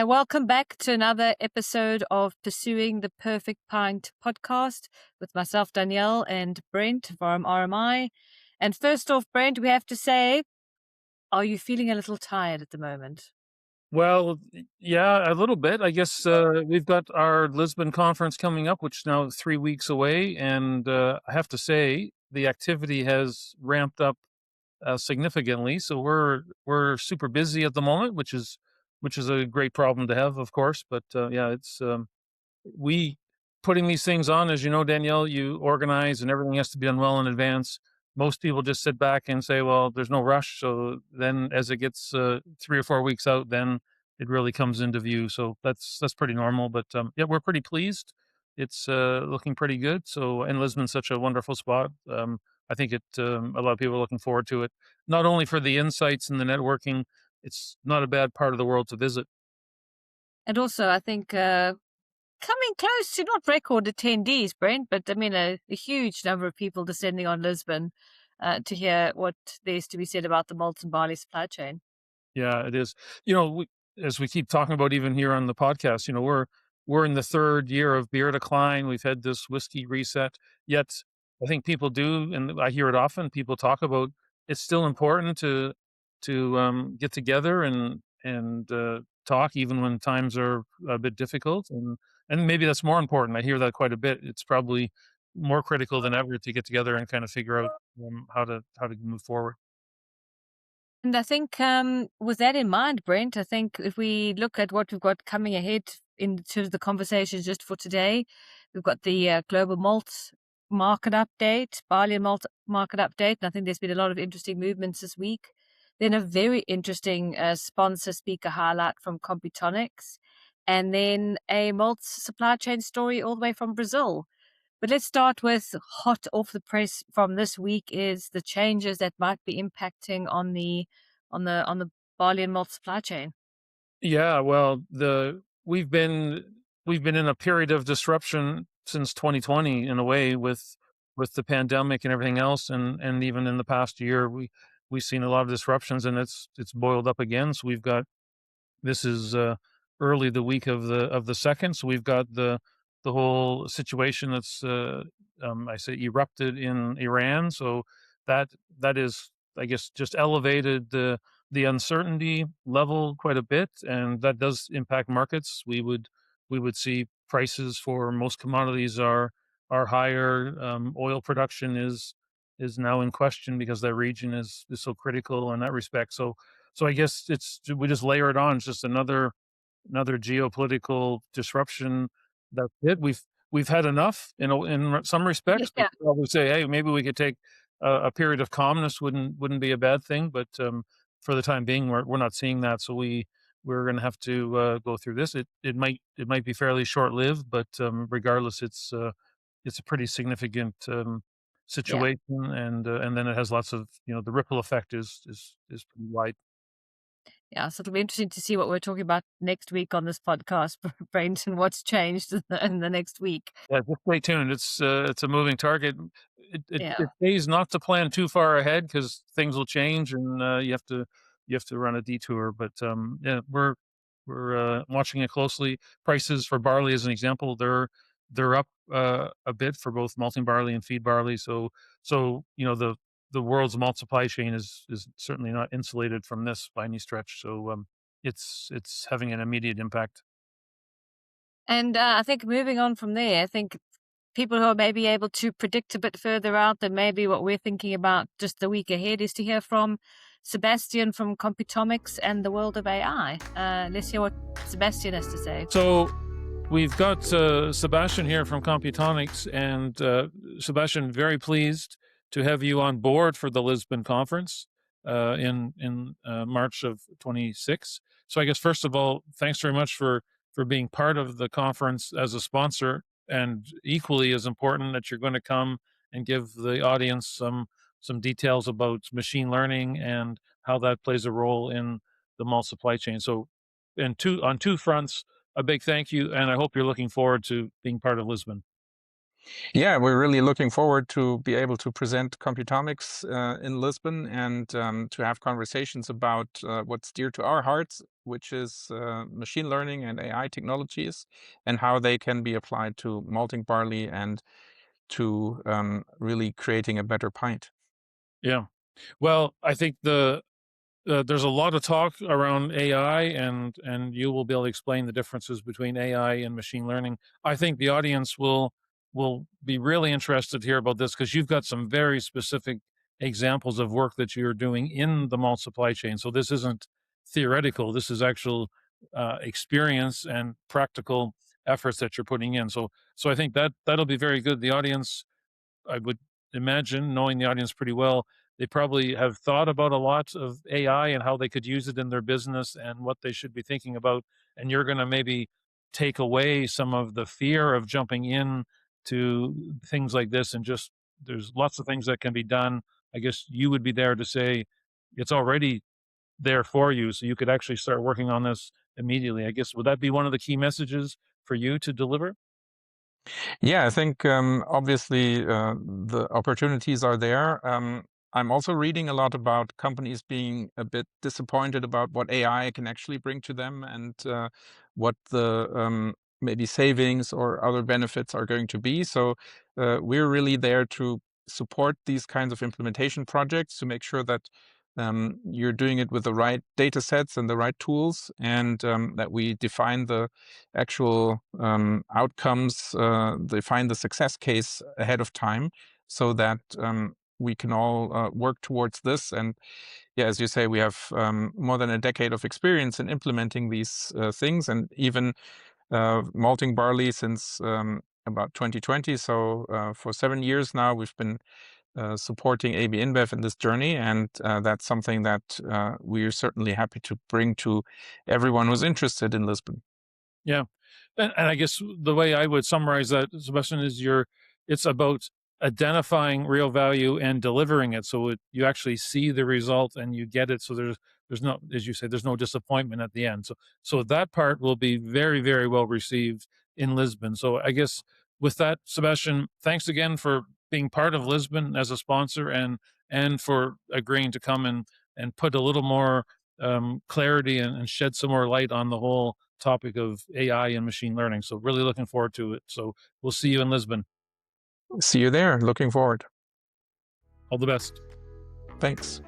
Welcome back to another episode of Pursuing the Perfect Pint podcast with myself, Danielle, and Brent from RMI. And first off, Brent, we have to say, are you feeling a little tired at the moment? Well, yeah, a little bit. I guess we've got our Lisbon conference coming up, which is now 3 weeks away, and I have to say the activity has ramped up significantly. So we're super busy at the moment, which is a great problem to have, of course. But yeah, it's we putting these things on, as you know, Danielle, you organize and everything has to be done well in advance. Most people just sit back and say, well, there's no rush. So then as it gets 3 or 4 weeks out, then it really comes into view. So that's pretty normal. But yeah, we're pretty pleased. It's looking pretty good. So, and Lisbon's such a wonderful spot. I think a lot of people are looking forward to it, not only for the insights and the networking. It's not a bad part of the world to visit. And also, I think coming close to not record attendees, Brent, but I mean a huge number of people descending on Lisbon to hear what there's to be said about the malt and barley supply chain. Yeah, it is. As we keep talking about even here on the podcast, we're in the third year of beer decline. We've had this whiskey reset. Yet, I think people do, and I hear it often. People talk about it's still important to get together and talk even when times are a bit difficult, and maybe that's more important. I hear that quite a bit. It's probably more critical than ever to get together and kind of figure out how to move forward. And I think, with that in mind, Brent, I think if we look at what we've got coming ahead in terms of the conversations just for today, we've got the global malt market update, barley and malt market update. And I think there's been a lot of interesting movements this week. Then a very interesting sponsor speaker highlight from Computonics, and then a malt supply chain story all the way from Brazil. But let's start with hot off the press from this week is the changes that might be impacting on the barley and malt supply chain. Yeah, well, the we've been in a period of disruption since 2020 in a way with the pandemic and everything else, and even in the past year we've seen a lot of disruptions, and it's boiled up again. So we've got this is early the week of the second, so we've got the whole situation that's I say erupted in Iran. So that that is, I guess, just elevated the uncertainty level quite a bit, and that does impact markets. We would see prices for most commodities are higher. Oil production is now in question because that region is so critical in that respect. So I guess we just layer it on. It's just another geopolitical disruption. That's it. We've had enough in some respects. We Yeah. could probably say, hey, maybe we could take a period of calmness. Wouldn't be a bad thing. But for the time being, we're not seeing that. So we're going to have to go through this. It might be fairly short lived, but regardless, it's a pretty significant Yeah. situation, and then it has lots of the ripple effect is pretty wide. Yeah. So it'll be interesting to see what we're talking about next week on this podcast, Brent, and what's changed in the next week. Yeah, just stay tuned. It's a moving target. It Yeah. pays not to plan too far ahead because things will change, and you have to run a detour. But yeah, we're watching it closely. Prices for barley, as an example, they're up a bit for both malting barley and feed barley. So the world's malt supply chain is certainly not insulated from this by any stretch. So it's having an immediate impact. And I think moving on from there, I think people who are maybe able to predict a bit further out than maybe what we're thinking about just the week ahead is to hear from Sebastian from Computomics and the world of AI. Let's hear what Sebastian has to say. So we've got Sebastian here from Computonics, and Sebastian, very pleased to have you on board for the Lisbon conference in March of 26. So I guess first of all, thanks very much for being part of the conference as a sponsor, and equally as important that you're going to come and give the audience some details about machine learning and how that plays a role in the malt supply chain. So, on two fronts, a big thank you, and I hope you're looking forward to being part of Lisbon. Yeah, we're really looking forward to be able to present Computomics in Lisbon and to have conversations about what's dear to our hearts, which is machine learning and AI technologies, and how they can be applied to malting barley and to really creating a better pint. Yeah. Well, I think there's a lot of talk around AI, and you will be able to explain the differences between AI and machine learning. I think the audience will be really interested to hear about this because you've got some very specific examples of work that you're doing in the malt supply chain. So this isn't theoretical. This is actual experience and practical efforts that you're putting in. So I think that'll be very good. The audience, I would imagine, knowing the audience pretty well, they probably have thought about a lot of AI and how they could use it in their business and what they should be thinking about. And you're going to maybe take away some of the fear of jumping in to things like this. And just there's lots of things that can be done. I guess you would be there to say it's already there for you. So you could actually start working on this immediately. I guess, would that be one of the key messages for you to deliver? Yeah, I think obviously the opportunities are there. I'm also reading a lot about companies being a bit disappointed about what AI can actually bring to them and what the maybe savings or other benefits are going to be. So we're really there to support these kinds of implementation projects to make sure that you're doing it with the right data sets and the right tools, and that we define the actual outcomes, define the success case ahead of time so that we can all work towards this. And yeah, as you say, we have more than a decade of experience in implementing these things, and even malting barley since about 2020. So for 7 years now, we've been supporting AB InBev in this journey, and that's something that we're certainly happy to bring to everyone who's interested in Lisbon. Yeah. And I guess the way I would summarize that, Sebastian, is it's about identifying real value and delivering it. So you actually see the result and you get it. So there's no, as you say, there's no disappointment at the end. So that part will be very, very well received in Lisbon. So I guess with that, Sebastian, thanks again for being part of Lisbon as a sponsor and for agreeing to come and put a little more clarity and shed some more light on the whole topic of AI and machine learning. So really looking forward to it. So we'll see you in Lisbon. See you there. Looking forward. All the best. Thanks.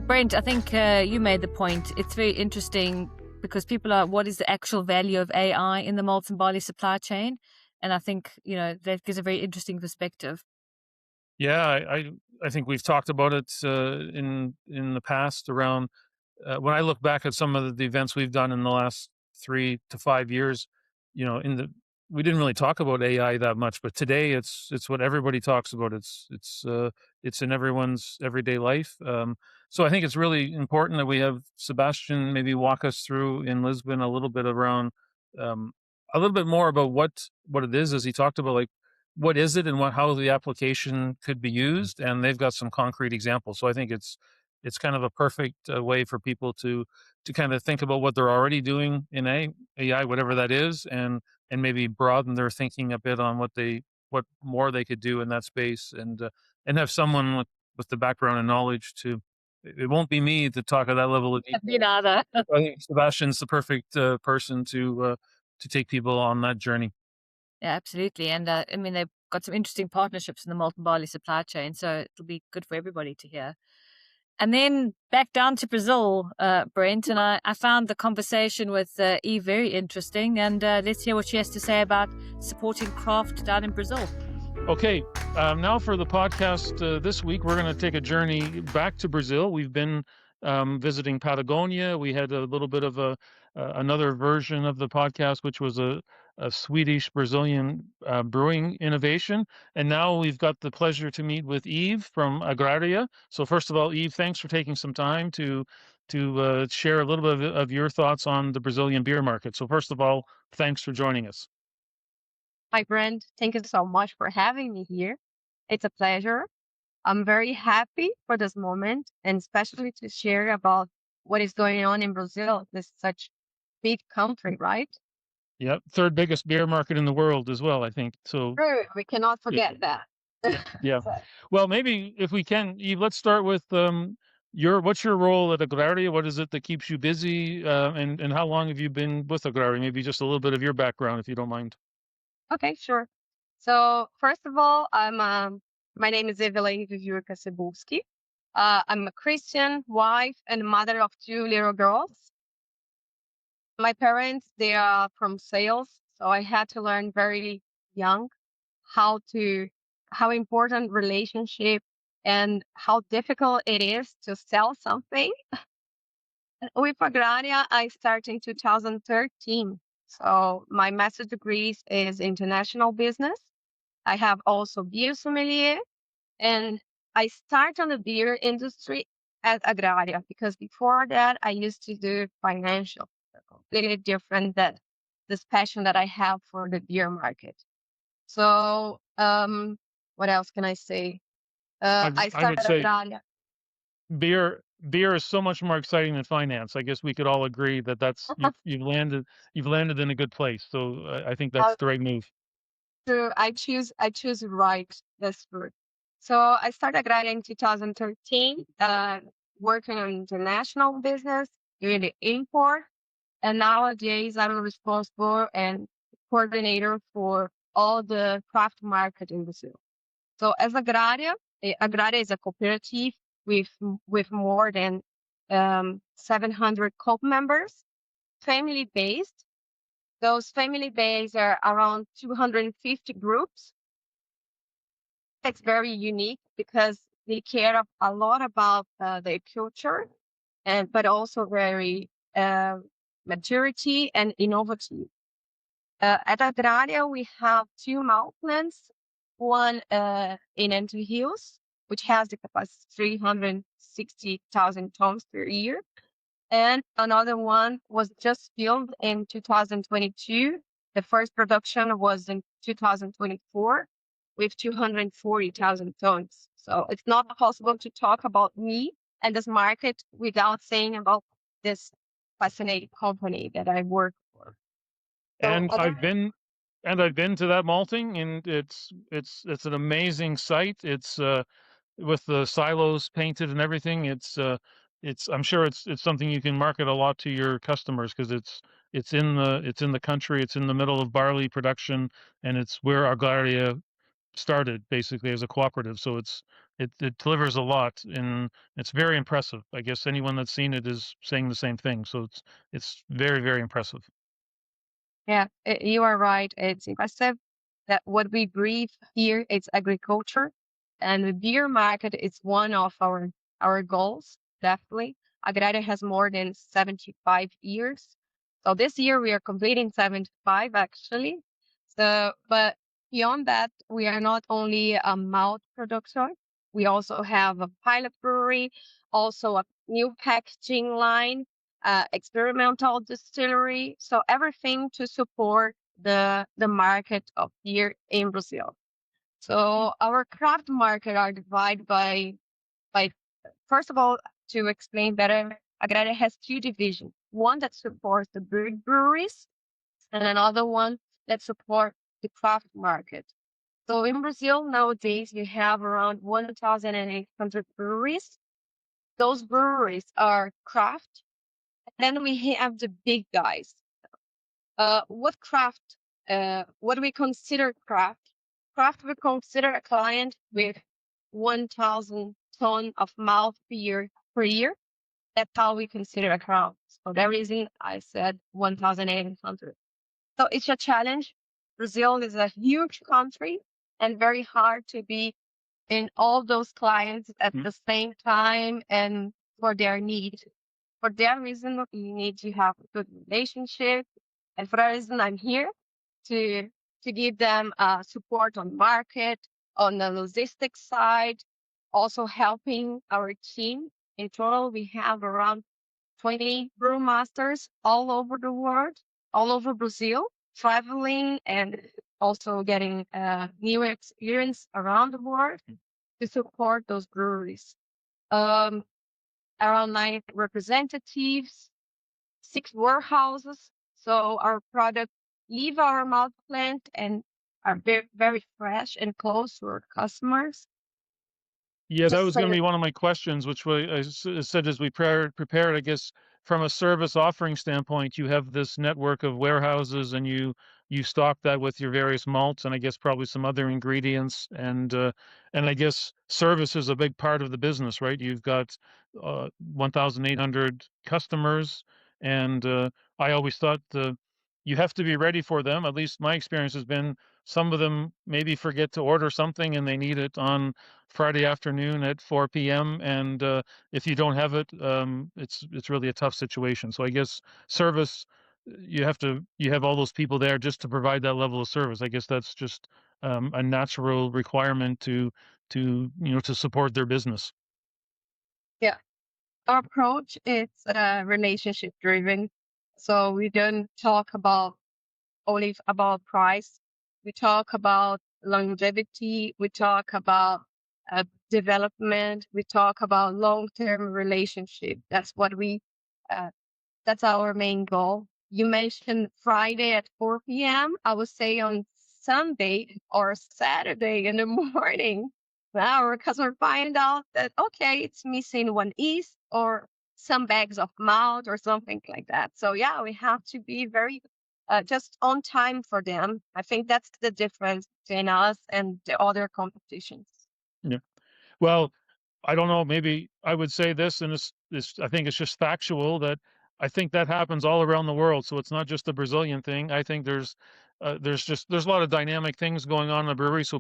Brent, I think you made the point. It's very interesting because people are, what is the actual value of AI in the malt and barley supply chain? And I think, that gives a very interesting perspective. Yeah, I think we've talked about it in the past around when I look back at some of the events we've done in the last 3 to 5 years, in the we didn't really talk about AI that much, but today it's what everybody talks about. It's in everyone's everyday life. So I think it's really important that we have Sebastian maybe walk us through in Lisbon a little bit around um, a little bit more about what it is, as he talked about, like what is it and what how the application could be used, and they've got some concrete examples. So I think it's kind of a perfect way for people to kind of think about what they're already doing in AI, whatever that is, and maybe broaden their thinking a bit on what more they could do in that space, and have someone with the background and knowledge to. It won't be me to talk at that level of Me detail. neither. I think Sebastian's the perfect person to take people on that journey. Yeah, absolutely. And I mean, they've got some interesting partnerships in the malt and barley supply chain, so it'll be good for everybody to hear. And then back down to Brazil, Brent, and I found the conversation with Eve very interesting. And let's hear what she has to say about supporting craft down in Brazil. Okay, now for the podcast this week, we're going to take a journey back to Brazil. We've been visiting Patagonia. We had a little bit of another version of the podcast, which was a Swedish Brazilian brewing innovation, and now we've got the pleasure to meet with Eve from Agraria. So first of all, Eve, thanks for taking some time to share a little bit of your thoughts on the Brazilian beer market. So first of all, thanks for joining us. Hi, Brent. Thank you so much for having me here. It's a pleasure. I'm very happy for this moment and especially to share about what is going on in Brazil. This is such big country, right? Yep, third biggest beer market in the world as well, I think. So True, we cannot yeah, forget that. yeah. So, Well, maybe if we can, Eve, let's start with what's your role at Agraria? What is it that keeps you busy? And how long have you been with Agraria? Maybe just a little bit of your background, if you don't mind. okay, sure. So first of all, my name is Evelaine Viviurka Cebulski. I'm a Christian wife and mother of two little girls. My parents, they are from sales, so I had to learn very young how important relationship and how difficult it is to sell something. With Agraria, I started in 2013. So my master's degree is international business. I have also beer sommelier, and I started on the beer industry at Agraria because before that I used to do financial, completely different that this passion that I have for the beer market. So what else can I say? I I would started say Agraria. beer is so much more exciting than finance. I guess we could all agree that you've landed in a good place. So I think that's Uh, the right move. so I choose right this route. So I started Agraria in 2013, working on international business, doing the import. And nowadays, I'm responsible and coordinator for all the craft market in Brazil. So as Agraria, Agraria is a cooperative with more than 700 co-members, family based. Those family based are around 250 groups. It's very unique because they care a lot about their culture, and but also very maturity and innovative. At Agraria, we have two malt plants, one in Entre Hills, which has the capacity 360,000 tons per year, and another one was just built in 2022. The first production was in 2024 with 240,000 tons. So it's not possible to talk about me and this market without saying about this fascinating company that I work for. So And I've been to that malting, and it's an amazing site. It's with the silos painted and everything. It's I'm sure it's something you can market a lot to your customers because it's in the country. It's in the middle of barley production, and it's where Agraria started basically as a cooperative. So it delivers a lot, and it's very impressive. I guess anyone that's seen it is saying the same thing. So it's very, very impressive. yeah, you are right. It's impressive that what we breathe here is agriculture, and the beer market is one of our goals. Definitely, Agraria has more than 75 years. So this year we are completing 75 actually. So, but beyond that, we are not only a malt producer. We also have a pilot brewery, also a new packaging line, experimental distillery. So everything to support the market of beer in Brazil. So our craft market are divided by first of all, to explain better, Agraria has two divisions. One that supports the big breweries and another one that support the craft market. So in Brazil nowadays you have around 1,800 breweries. Those breweries are craft. Then we have the big guys. What craft? What do we consider craft? Craft we consider a client with 1,000 ton of malt beer per year. That's how we consider a craft. So that reason I said 1,800. So it's a challenge. Brazil is a huge country and very hard to be in all those clients at Mm. the same time and for their need. For that reason, you need to have a good relationship. And for that reason, I'm here to give them support on market, on the logistics side, also helping our team. In total, we have around 20 brewmasters all over the world, all over Brazil, traveling and also getting new experience around the world to support those breweries. Um, Around 9 representatives, 6 warehouses. So our product leave our malt plant and are very, very fresh and close to our customers. Yeah, that Just was going to say, be one of my questions, which I said as we prepared. I guess from a service offering standpoint, you have this network of warehouses, and you stock that with your various malts, and I guess probably some other ingredients, and I guess service is a big part of the business, right? You've got 1,800 customers, and I always thought you have to be ready for them. At least my experience has been some of them maybe forget to order something and they need it on Friday afternoon at 4 p.m. And if you don't have it, it's really a tough situation. So I guess service, you have all those people there just to provide that level of service. I guess that's just a natural requirement to support their business. yeah, our approach is relationship driven. So we don't talk about only about price. We talk about longevity. We talk about development. We talk about long-term relationship. Uh, that's our main goal. You mentioned Friday at 4 p.m. I would say on Sunday or Saturday in the morning, now our customer find out that, okay, it's missing one yeast or some bags of malt or something like that. So yeah, we have to be very just on time for them. I think that's the difference between us and the other competitions. Yeah. Well, I don't know. Maybe I would say this, and I think it's just factual that I think that happens all around the world. So it's not just a Brazilian thing. I think there's a lot of dynamic things going on in the brewery. So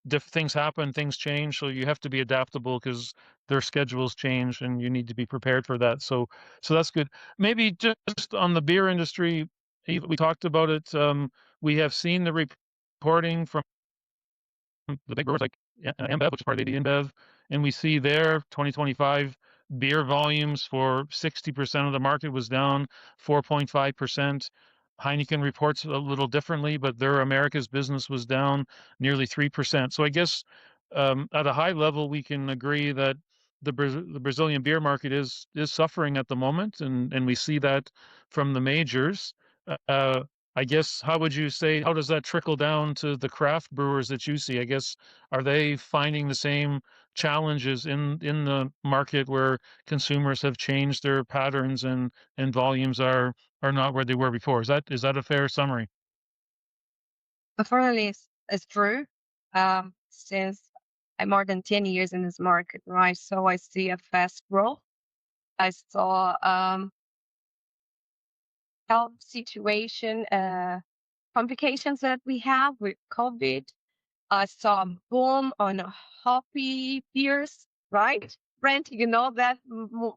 things happen, things change. So you have to be adaptable because their schedules change, and you need to be prepared for that. So that's good. Maybe just on the beer industry, we talked about it. We have seen the reporting from the big brewers like Ambev, which is part of AB InBev, and we see there 2025 beer volumes for 60% of the market was down 4.5%. Heineken reports a little differently, but their Americas business was down nearly 3%. So I guess at a high level, we can agree that the Brazilian beer market is suffering at the moment, and we see that from the majors. Uh, I guess how does that trickle down to the craft brewers that you see? I guess are they finding the same challenges in the market where consumers have changed their patterns and volumes are not where they were before? Is that a fair summary? Unfortunately, it's true. Since I'm more than 10 years in this market, right? So I see a fast growth. I saw health situation, complications that we have with COVID. I saw a boom on hoppy beers, right? Brent, you know that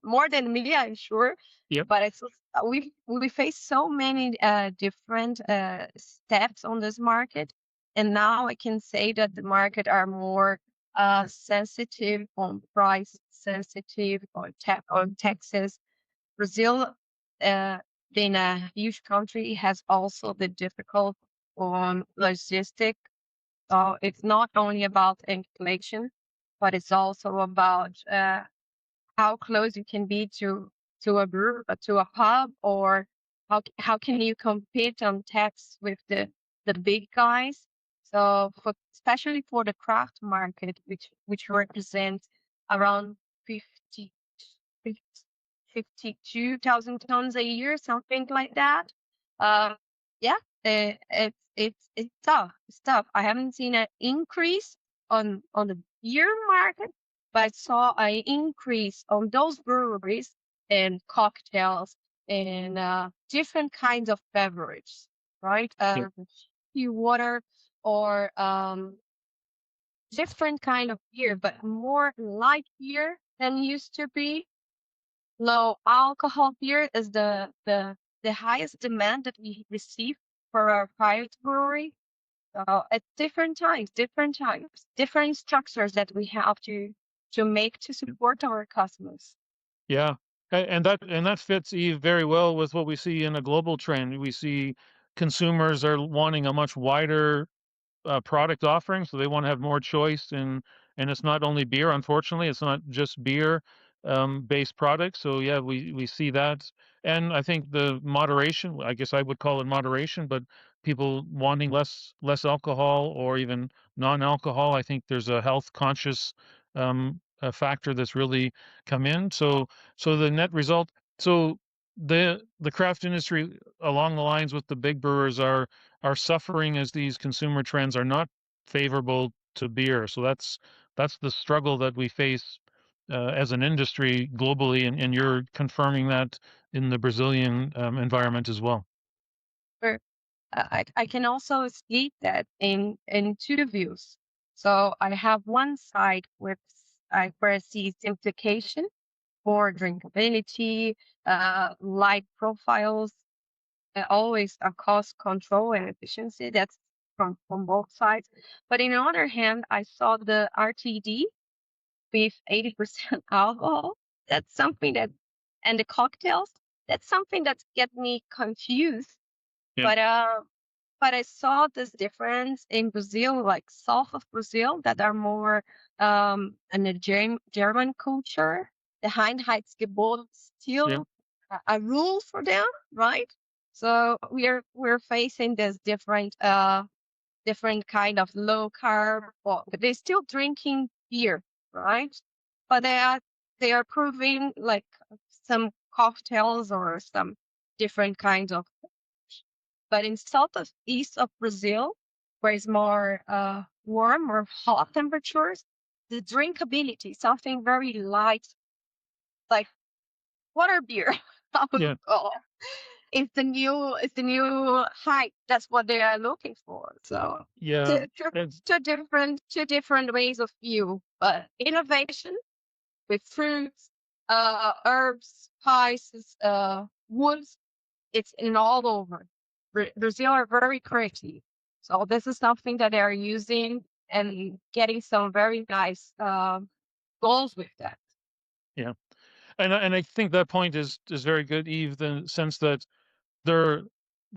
more than me, I'm sure. Yep. But we face so many different steps on this market, and now I can say that the market are more sensitive on price, sensitive on taxes. Brazil, uh, being a huge country, has also the difficult on logistic. So it's not only about inflation, but it's also about how close you can be to a brew, to a pub, or how can you compete on tax with the big guys. So especially for the craft market, which represents around 50, 52,000 tons a year, something like that. Um, yeah, it's tough. It's tough. I haven't seen an increase on the beer market, but I saw an increase on those breweries and cocktails and different kinds of beverage, right? Yep. Water or different kind of beer, but more light beer than used to be. Low alcohol beer is the highest demand that we receive for our private brewery. At different times, different structures that we have to make to support our customers. Yeah. And that fits Eve very well with what we see in a global trend. We see consumers are wanting a much wider product offering, so they want to have more choice. And it's not only beer. Unfortunately, it's not just beer. based products. So yeah, we see that, and I think the moderation. I guess I would call it moderation, but people wanting less alcohol or even non-alcohol. I think there's a health conscious a factor that's really come in. So the net result. So the craft industry along the lines with the big brewers are suffering as these consumer trends are not favorable to beer. So that's the struggle that we face as an industry globally, and you're confirming that in the Brazilian environment as well. Sure. I can also split that in two views. So I have one side where I see simplification for drinkability, light profiles, always a cost control and efficiency. That's from both sides. But on the other hand, I saw the RTD with 80% alcohol. That's something that, and the cocktails. That's something that get me confused. Yeah. But I saw this difference in Brazil, like south of Brazil, that are more in the German culture. The Einheitsgebot is Yeah. still a rule for them, right? So we're facing this different kind of low carb, but they're still drinking beer, right? But they are proving like some cocktails or some different kinds of. But in south of east of Brazil, where it's more warm or hot temperatures, the drinkability, something very light, like water beer, I Yeah. would call. It's the new height. That's what they are looking for. So Yeah. That's two different ways of view, but innovation with fruits, herbs, spices, woods. It's in all over. Brazil are very creative. So this is something that they are using and getting some very nice goals with that. yeah. And I think that point is very good, Eve, in the sense that they're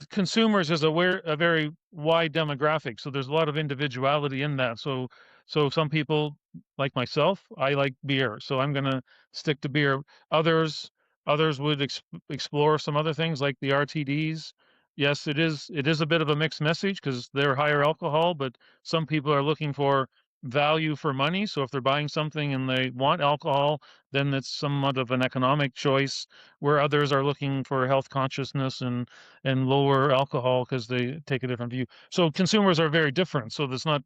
consumers is a very wide demographic, so there's a lot of individuality in that. So some people like myself, I like beer, so I'm gonna stick to beer. Others would explore some other things like the RTDs. Yes, it is a bit of a mixed message because they're higher alcohol, but some people are looking for value for money. So if they're buying something and they want alcohol, then it's somewhat of an economic choice, where others are looking for health consciousness and lower alcohol because they take a different view. So consumers are very different. So it's not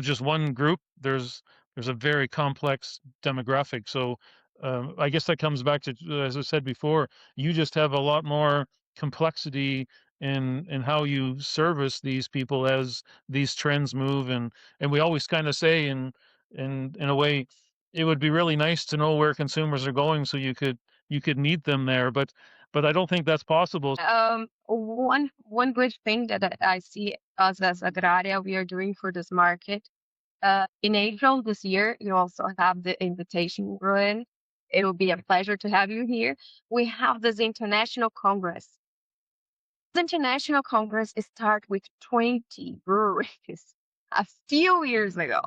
just one group. There's a very complex demographic. So I guess that comes back to, as I said before, you just have a lot more complexity in how you service these people as these trends move. And we always kind of say in a way, it would be really nice to know where consumers are going so you could meet them there, but I don't think that's possible. One good thing that I see us as Agraria we are doing for this market. In April this year, you also have the invitation, Ruin. It will be a pleasure to have you here. We have this international congress. The international congress started with 20 breweries a few years ago.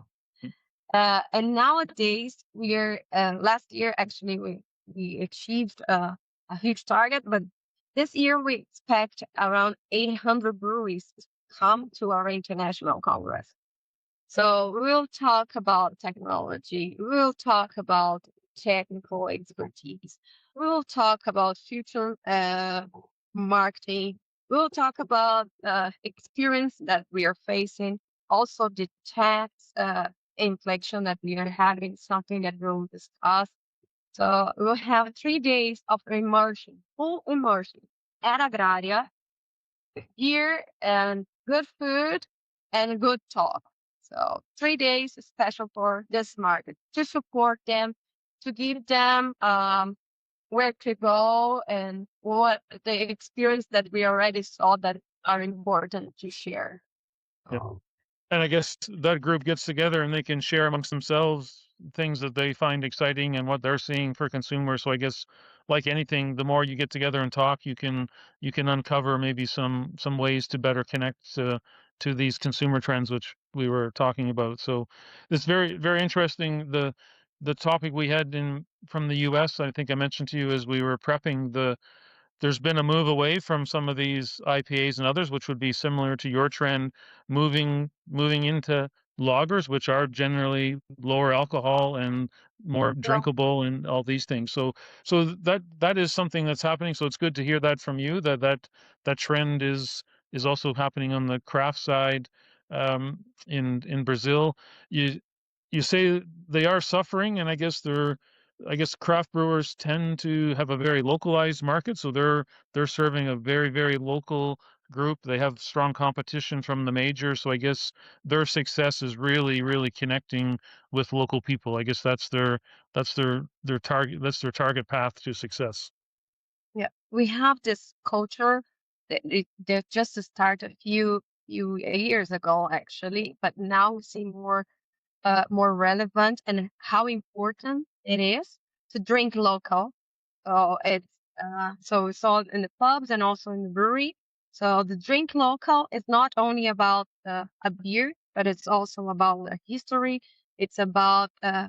And nowadays, last year, actually, we achieved a huge target, but this year we expect around 800 breweries to come to our international congress. So we'll talk about technology. We'll talk about technical expertise. We'll talk about future marketing. We'll talk about experience that we are facing. Also, the tax inflation that we are having, something that we'll discuss. So we'll have 3 days of immersion, full immersion at Agraria here and good food and good talk. So 3 days is special for this market to support them, to give them where to go and what the experience that we already saw that are important to share. Yeah. And I guess that group gets together and they can share amongst themselves things that they find exciting and what they're seeing for consumers. So I guess, like anything, the more you get together and talk, you can uncover maybe some ways to better connect to these consumer trends which we were talking about. So it's very very interesting. the topic we had from the US, I think I mentioned to you as we were prepping, there's been a move away from some of these IPAs and others, which would be similar to your trend, moving into lagers, which are generally lower alcohol and more Yeah. drinkable and all these things. So that is something that's happening. So it's good to hear that from you, that trend is also happening on the craft side in Brazil. You you say they are suffering, and I guess craft brewers tend to have a very localized market, so they're serving a very, very local group. They have strong competition from the majors, so I guess their success is really, really connecting with local people. I guess that's their target, that's their target path to success. Yeah, we have this culture that just started a few years ago, actually, but now we see more relevant and how important it is to drink local. So so we saw it in the pubs and also in the brewery. So the drink local is not only about a beer, but it's also about the history. It's about uh,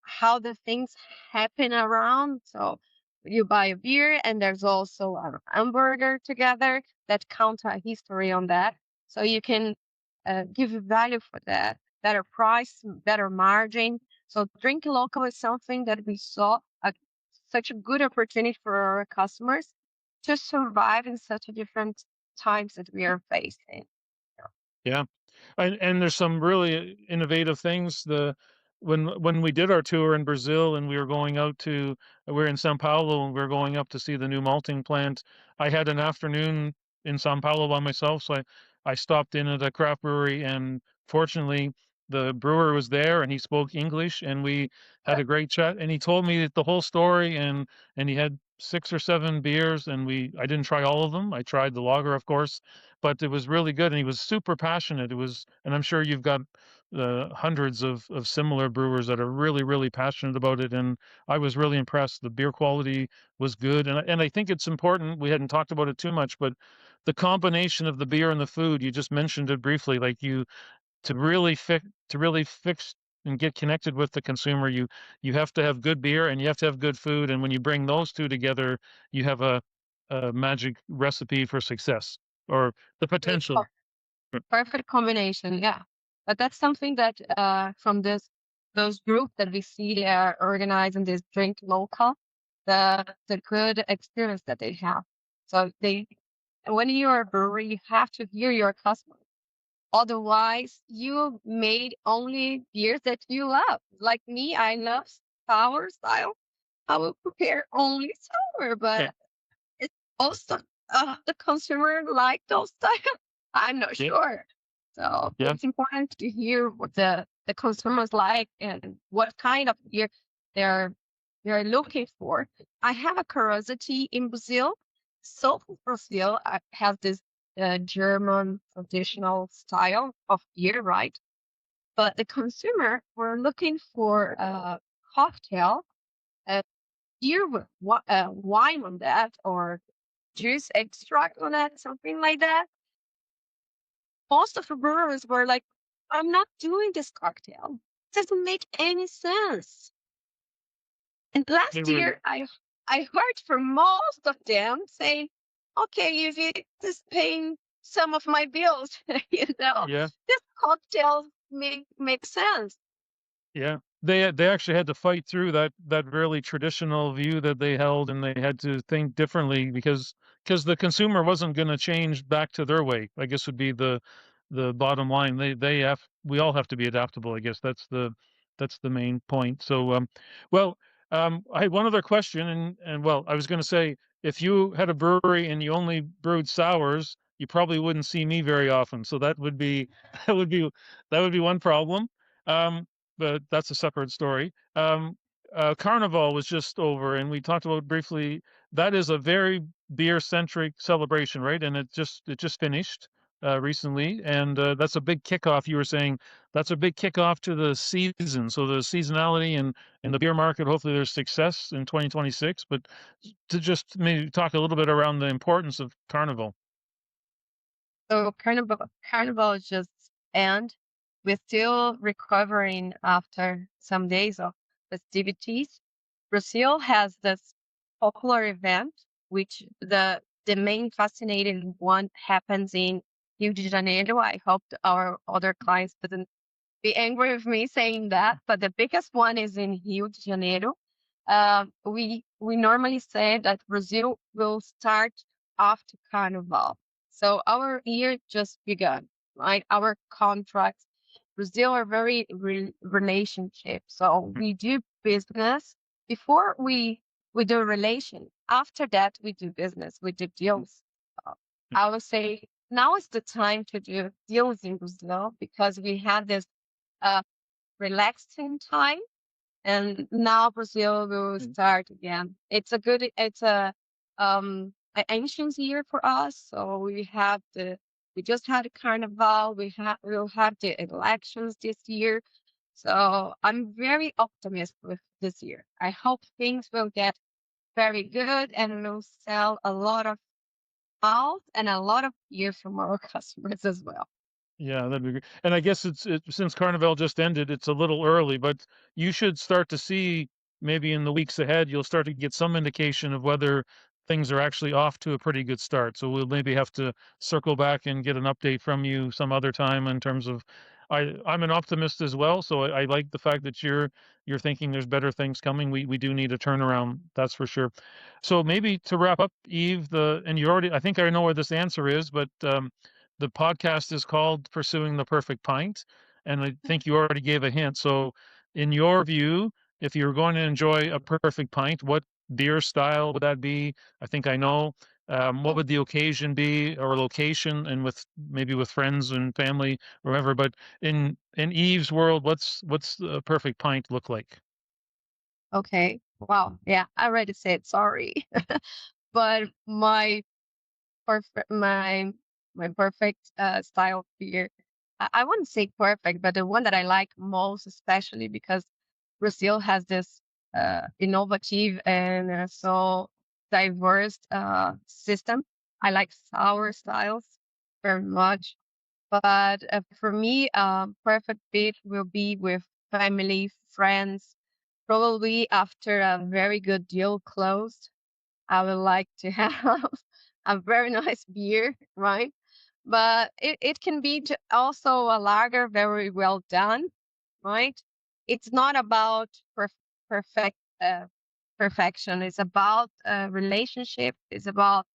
how the things happen around. So you buy a beer and there's also a hamburger together that count a history on that. So you can give a value for that, better price, better margin. So drink local is something that we saw such a good opportunity for our customers to survive in such a different times that we are facing. Yeah. And there's some really innovative things. When we did our tour in Brazil and we were going out to we were in São Paulo and we were going up to see the new malting plant. I had an afternoon in São Paulo by myself, so I stopped in at a craft brewery, and fortunately the brewer was there and he spoke English, and we had a great chat, and he told me the whole story, and he had 6 or 7 beers, and I didn't try all of them. I tried the lager, of course, but it was really good, and he was super passionate. It was, and I'm sure you've got hundreds of similar brewers that are really, really passionate about it, and I was really impressed. The beer quality was good, and I think it's important. We hadn't talked about it too much, but the combination of the beer and the food, you just mentioned it briefly, like to really fix and get connected with the consumer, you have to have good beer and you have to have good food, and when you bring those two together, you have a magic recipe for success, or the Great potential. perfect combination, yeah. But that's something that from those groups that we see they are organizing this drink local, the good experience that they have. So they when you're a brewery, you have to hear your customers. Otherwise, you made only beers that you love. Like me, I love sour style. I will prepare only sour, Yeah, but it's also the consumer like those style. I'm not yeah, sure. So yeah. it's important to hear what the consumers like and what kind of beer they're they're looking for. I have a curiosity in Brazil. So Brazil has this German traditional style of beer, right? But the consumer were looking for a cocktail, a beer with wine on that, or juice extract on that, something like that. Most of the brewers were like, I'm not doing this cocktail. It doesn't make any sense. And They last were, year, I heard from most of them saying, okay, if it is paying some of my bills, yeah. this cocktail make sense. Yeah, they actually had to fight through that really traditional view that they held, and they had to think differently because the consumer wasn't going to change back to their way. I guess would be the bottom line. We all have to be adaptable. I guess that's the main point. So, well, I had one other question, and well, I was going to say, if you had a brewery and you only brewed sours, you probably wouldn't see me very often. So that would be that would be that would be one problem. Um, but that's a separate story. Carnival was just over, and we talked about briefly. That is a very beer centric celebration, right? And it just finished recently, and that's a big kickoff. You were saying that's a big kickoff to the season. So the seasonality and the beer market. Hopefully, there's success in 2026. But to just maybe talk a little bit around the importance of Carnival. So carnival is just end. we're still recovering after some days of festivities. Brazil has this popular event, which the main fascinating one happens in Rio de Janeiro. I hope our other clients didn't be angry with me saying that, but the biggest one is in Rio de Janeiro. We normally say that Brazil will start after Carnival. So our year just begun, right? Our contracts, Brazil are very relationship. So we do business before we do relation. After that, we do business, we do deals. Uh, I would say now is the time to do deals in Brazil because we had this uh, relaxing time, and now Brazil will start again. It's an ancient year for us. So we just had a carnival. We'll have the elections this year. So I'm very optimistic with this year. I hope things will get very good and we'll sell a lot of malt and a lot of beer from our customers as well. Yeah, that'd be great. And I guess since Carnival just ended, it's a little early, but you should start to see maybe in the weeks ahead, you'll start to get some indication of whether things are actually off to a pretty good start. So we'll maybe have to circle back and get an update from you some other time in terms of I'm an optimist as well, so I like the fact that you're thinking there's better things coming. We do need a turnaround, that's for sure. So maybe to wrap up, Eve, and you already I think I know where this answer is, but the podcast is called Pursuing the Perfect Pint. And I think you already gave a hint. So, in your view, if you're going to enjoy a perfect pint, what beer style would that be? I think I know. What would the occasion be or location, and maybe with friends and family, or whatever. But in Eve's world, what's the perfect pint look like? Okay. Wow. Yeah, I already said sorry. But perfect my perfect style beer. I wouldn't say perfect, but the one that I like most, especially because Brazil has this innovative and so diverse system. I like sour styles very much, but for me, perfect fit will be with family, friends, probably after a very good deal closed. I would like to have a very nice beer, right? But it can be also a lager very well done, right? It's not about perfect perfection. It's about relationship. It's about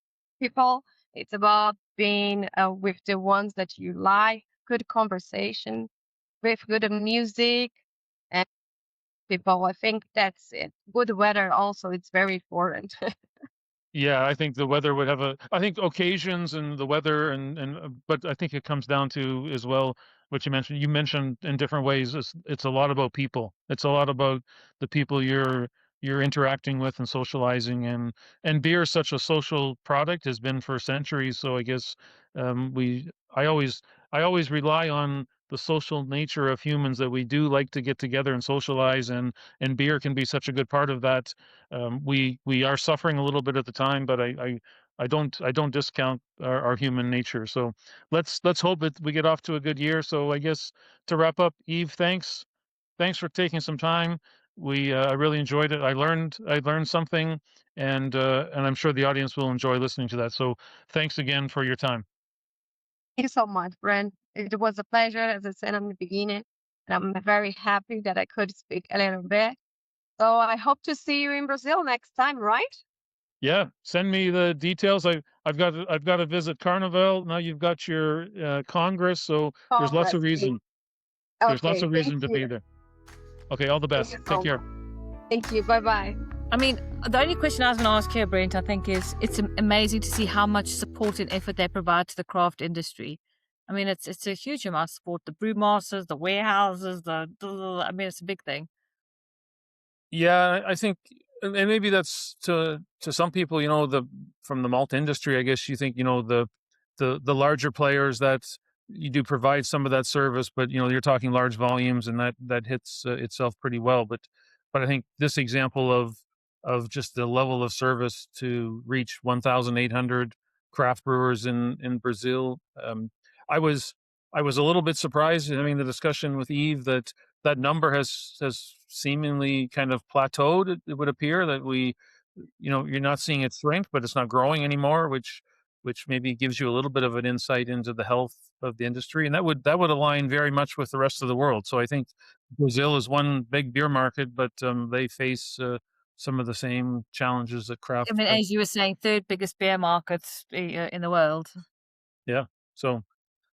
people. It's about being with the ones that you like, good conversation, with good music and people. I think that's it. Good weather also, it's very important. Yeah, I think the weather would have I think occasions and the weather but I think it comes down to as well what you mentioned. You mentioned in different ways. It's a lot about people. It's a lot about the people you're interacting with and socializing, and beer is such a social product, has been for centuries. So I guess we I always rely on the social nature of humans, that we do like to get together and socialize, and beer can be such a good part of that. We are suffering a little bit at the time, but I don't discount our human nature. So let's hope that we get off to a good year. So I guess to wrap up, Eve, thanks for taking some time. I really enjoyed it. I learned something, and I'm sure the audience will enjoy listening to that. So thanks again for your time. Thank you so much, Brent. It was a pleasure, as I said in the beginning, and I'm very happy that I could speak a little bit. So I hope to see you in Brazil next time, right? Yeah, send me the details. I've got to visit Carnival. Now you've got your Congress, so there's lots of Congratulations. reason. There's lots Okay, of thank reason to you. be there. Okay, all the Thank best. you Take so care. much. Thank you. Bye bye. I mean, the only question I was going to ask here, Brent, I think is it's amazing to see how much support and effort they provide to the craft industry. I mean, it's a huge amount of support. The brewmasters, the warehouses, I mean, it's a big thing. Yeah, I think, and maybe that's to some people, from the malt industry. I guess you think, the larger players, that you do provide some of that service, but you're talking large volumes, and that hits itself pretty well. But I think this example of just the level of service to reach 1,800 craft brewers in Brazil. I was I was a little bit surprised having the discussion with Eve that that number has seemingly kind of plateaued. It would appear that you're not seeing it shrink, but it's not growing anymore, which maybe gives you a little bit of an insight into the health of the industry, and that would align very much with the rest of the world. So I think Brazil is one big beer market, but they face some of the same challenges that I craft. mean, as you were saying, third biggest beer market in the world. Yeah. So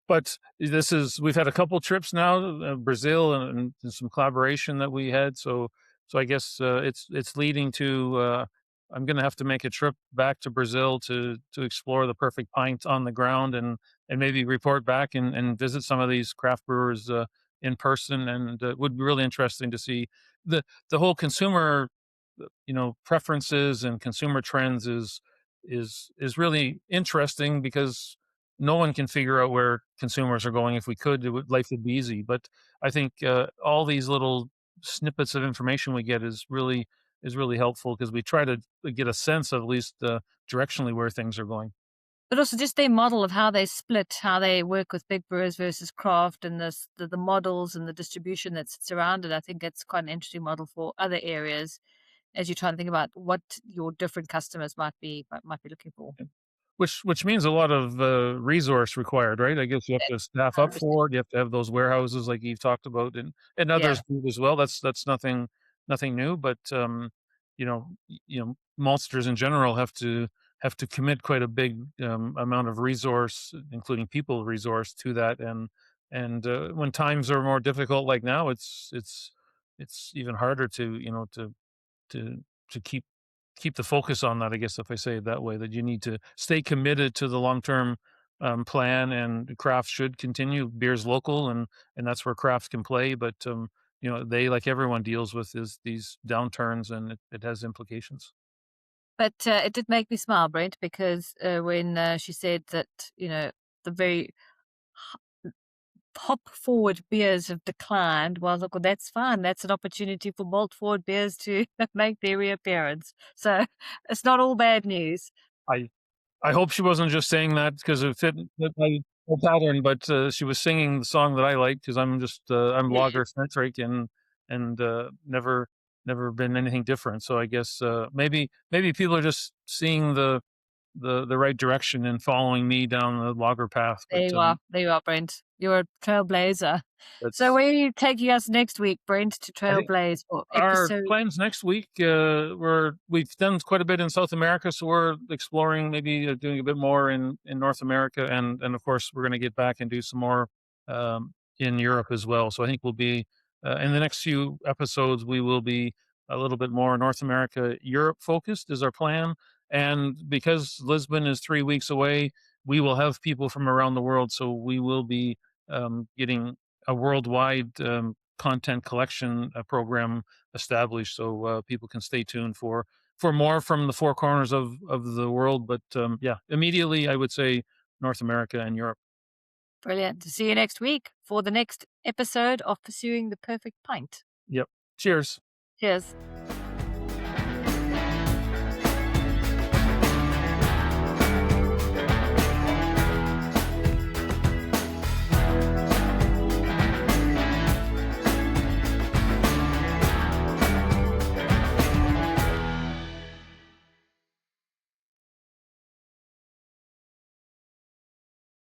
but we've had a couple trips now, Brazil and some collaboration that we had. So I guess it's leading to I'm going to have to make a trip back to Brazil to explore the perfect pint on the ground and maybe report back and visit some of these craft brewers in person. And it would be really interesting to see the the whole consumer preferences and consumer trends is really interesting because no one can figure out where consumers are going. If we could, life would be easy. But I think all these little snippets of information we get is really helpful because we try to get a sense of at least directionally where things are going. But also just their model of how they split, how they work with big brewers versus craft, and the models and the distribution that sits around it. I think it's quite an interesting model for other areas as you try to think about what your different customers might be looking for. Which means a lot of resource required, right? I guess you have to staff up 100%. for it. You have to have those warehouses like you've talked about, and Yeah. others do as well. That's nothing new, but maltsters in general have to commit quite a big amount of resource, including people resource, to that. And when times are more difficult, like now, it's even harder to to keep the focus on that, I guess, if I say it that way, that you need to stay committed to the long term plan, and craft should continue. Beer's local, and that's where craft can play. But they, like everyone deals with, is these downturns, and it has implications. But it did make me smile, Brent, because when she said that, the very hop forward beers have declined, well, look, well, that's fine. That's an opportunity for malt forward beers to make their reappearance. So it's not all bad news. I I hope she wasn't just saying that because it fit my pattern, but she was singing the song that I like because I'm lager centric and never been anything different. So I guess maybe people are just seeing the right direction and following me down the lager path. But There you are. There you are, Brent. You're a trailblazer. So that's where are you taking us next week, Brent, to I think trailblaze for our episode? plans next week, we've done quite a bit in South America, so we're exploring maybe doing a bit more in North America, and of course we're going to get back and do some more in Europe as well. So I think we'll be in the next few episodes we will be a little bit more North America, Europe focused is our plan. And because Lisbon is 3 weeks away, we will have people from around the world, so we will be getting a worldwide content collection program established, so people can stay tuned for more from the four corners of the world. But yeah, immediately I would say North America and Europe. Brilliant. To see you next week for the next episode of Pursuing the Perfect Pint. Yep. Cheers. Cheers.